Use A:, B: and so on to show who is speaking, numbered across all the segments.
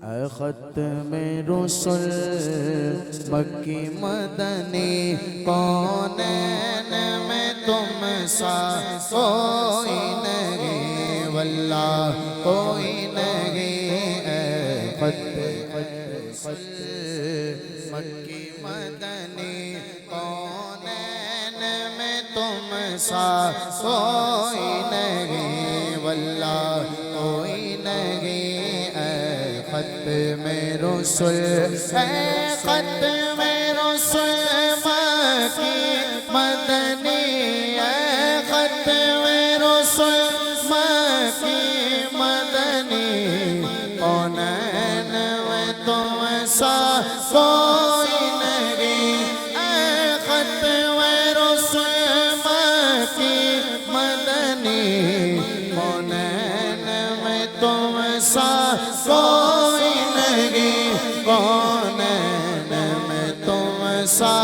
A: اے ختم رسل مکی مدنی کونین میں تم سا کوئی نہیں واللہ کوئی نہیں اے ختم رسل مکی مدنی کونین میں تم سا کوئی نہیں واللہ کوئی نہیں ختم رسل اے ختم رسل مکی مدنی اے ختم رسل مکی مدنی کونین میں تم سا کوئی نہیں اے ختم رسل مکی مدنی کونین میں تم سا کوئی نہیں کونین میں تم سا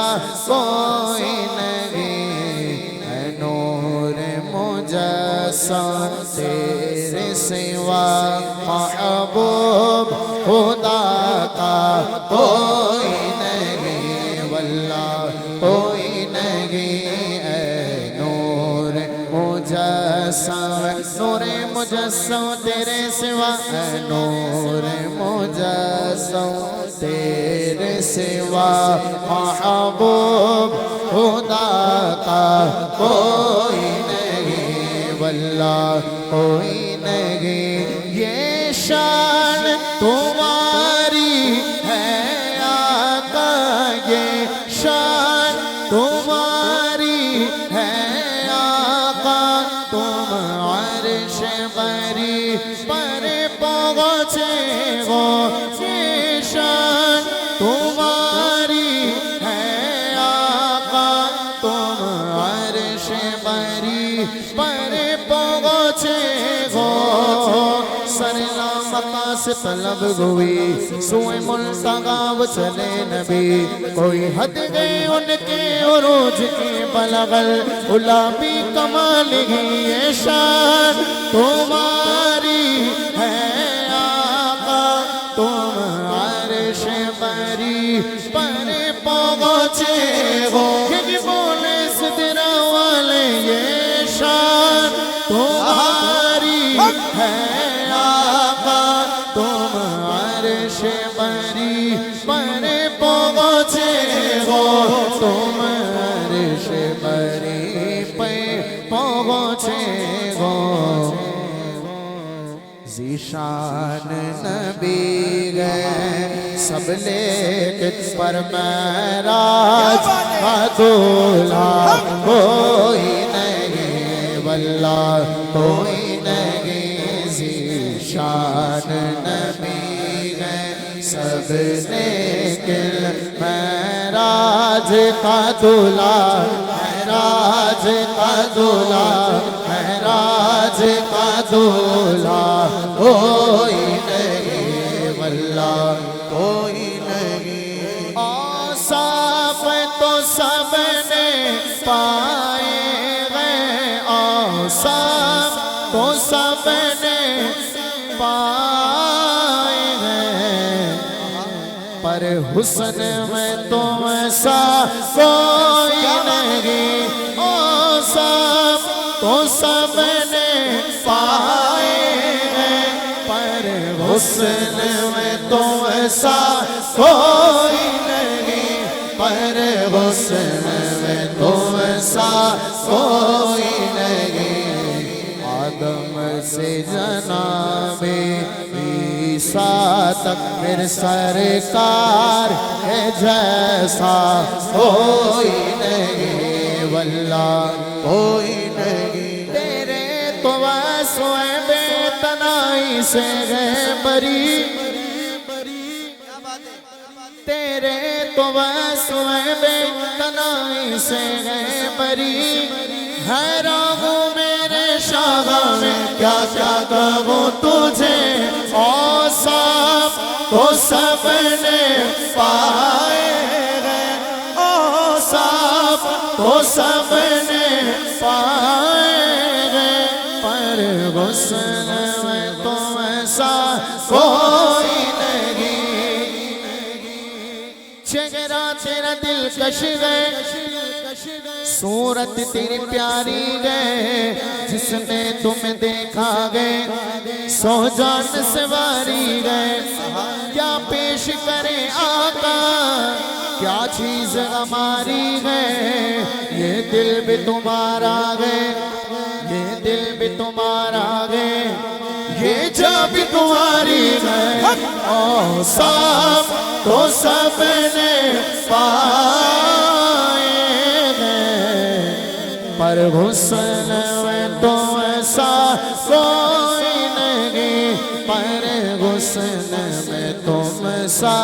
A: کوئی نہیں اے نور مجسم تیرے سوا محبوب خدا کا کوئی نہیں واللہ کوئی نہیں اے نور مجسم نور مجسم تیرے سوا اے نور مجسم تیرے سوا محبوب خدا کا کوئی نہیں واللہ کوئی نہیں یہ شان تمہاری ہے آقا یہ شان تمہاری ہے آقا تم عرش بری پر پہنچے ہو یہ شان تمہاری ہے آقا تم عرش بری پر پہنچے ہو سرلا مقا سے طلب ہوئی سوئے ملتغاب چلے نبی کوئی حد گئی ان کے عروج کی بلغل غلامی کمال ہی یہ شان تمہاری ہے آقا تم عرش بری پر پہنچے ہو کہ بولے صدرہ والے یہ شان تمہاری ہے آقا تم عرش بری پر پہنچے ہو تم عرش بری پر پہنچے ہو ذیشان نبی گئے سب لیکن پر معراج کا دولہا کوئی نہیں واللہ کوئی نہیں ذیشان نبی گئے سب لیکن معراج کا دولہا معراج کا دولہا معراج کا دولہا کوئی نہیں واللہ کوئی نہیں اوصاف تو سب نے پائے گئے اوصاف تو سب نے پائے گئے پر حسن میں تم سا کوئی نہیں اوصاف تو سب نے پائے ہیں پر حسن میں تم سا کوئی نہیں پر حسن میں تم سا کوئی نہیں آدم سے جناب عیسیٰ تک پھر سرکار ہے جیسا کوئی نہیں واللہ کوئی نہیں تیرے تو واسوئے بے تنائی سے گئے بری تیرے تو واسوئے بے تنائی سے گئے بری حیران ہوں میرے شاہ میں کیا کیا کہوں تجھے اوصاف تو سب نے پائے گئے اوصاف تو سب نے پائے گئے پر حسن میں تم ایسا کوئی نہیں تیرا دل کش گئے صورت تیری پیاری گئے جس نے تمہیں دیکھا گئے سو جان سواری گئے کیا پیش کرے آقا کیا چیز ہماری ہے یہ دل بھی تمہارا گئے یہ دل بھی تمہارا گئے یہ جا بھی تمہاری ہے اوصاف تو سب نے پائے ہیں پر حسن میں تو ایسا کوئی نہیں پر حسن میں تم سا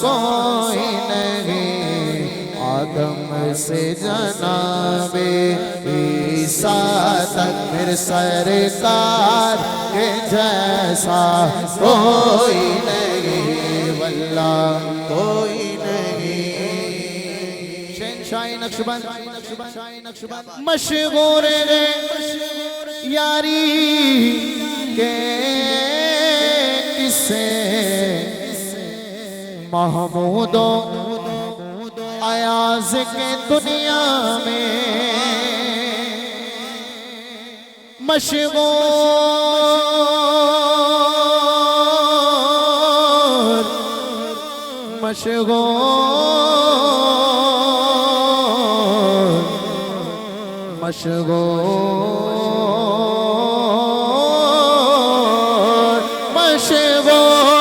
A: کوئی نہیں آدم سے جناب عیسیٰ تک پھر سرکار کے جیسا کوئی نہیں واللہ کوئی نہیں شہنشاہ نقشبند مشغول ہے یاری کے کسے محمود و ایاز کے دنیا میں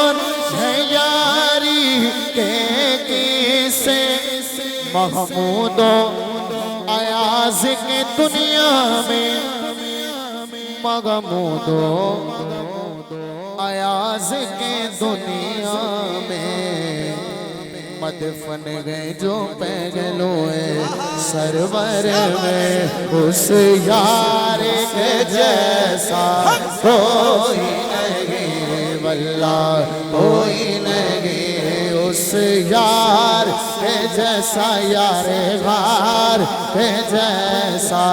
A: مشغول ہے یاری کے کسے محمود و ایاز کے دنیا میں محمود و ایاز کے دنیا میں مدفن گئے جو پہلوئے سرور میں اس یار کے جیسا کوئی نہیں واللہ کوئی نہیں اس یار کے جیسا یار غار کے جیسا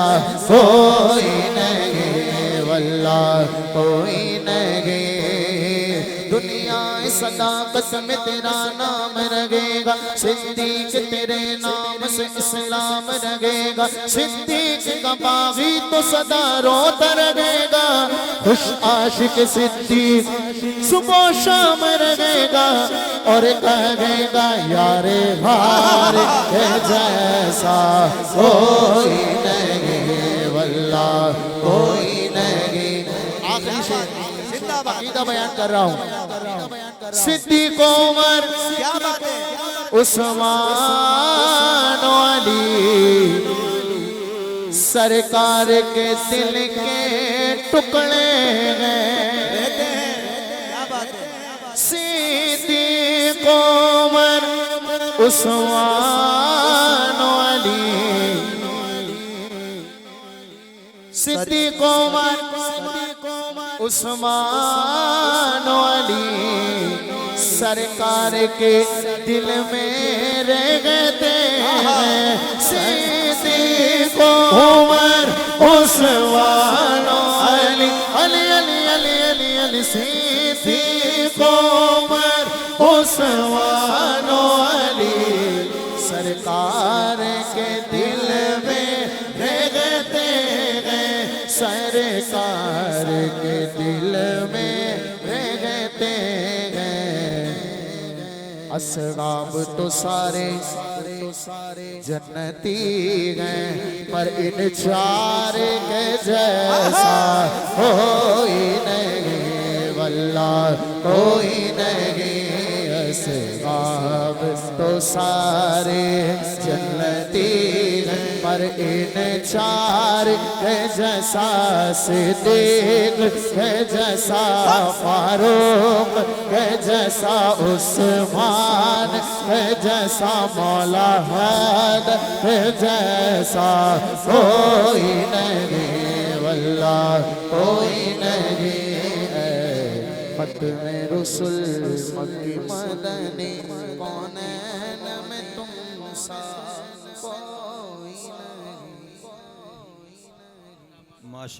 A: کوئی نہیں واللہ کوئی نہیں دنیا صداقت میں تیرا نام رہے گا صدیق تیرے نام سے اسلام رہے گا صدیق کا باغی تو صدا روتا رہے گا خوش عاشق صدیق صبح و شام رہے گا اور کہے گا یار غار کے جیسا کوئی نہیں واللہ کوئی نہیں آخری شعر عقیدہ بیان کر رہا ہوں صدیق عمر عثمان و علی سرکار کے دل کے ٹکڑے ہیں صدیق عمر عثمان و علی صدیق عمر عثمان و علی سرکار کے دل میں رہتے ہیں صدیق عمر عثمان و علی علی علی علی علی علی صدیق عمر عثمان و علی سرکار کے دل میں رہتے ہیں سرکار کے دل میں رہتے ہیں اصحاب تو سارے جنتی ہیں پر ان چار کے جیسا کوئی نہیں واللہ کوئی نہیں اصحاب تو سارے جنتی ہیں پر ان چار کے جیسا صدیق کے جیسا فاروق کے جیسا عثمان کے جیسا مولا حیدر کے جیسا کوئی نہیں واللہ کوئی نہیں ختم رسل مکی مدنی کونین میں تم سا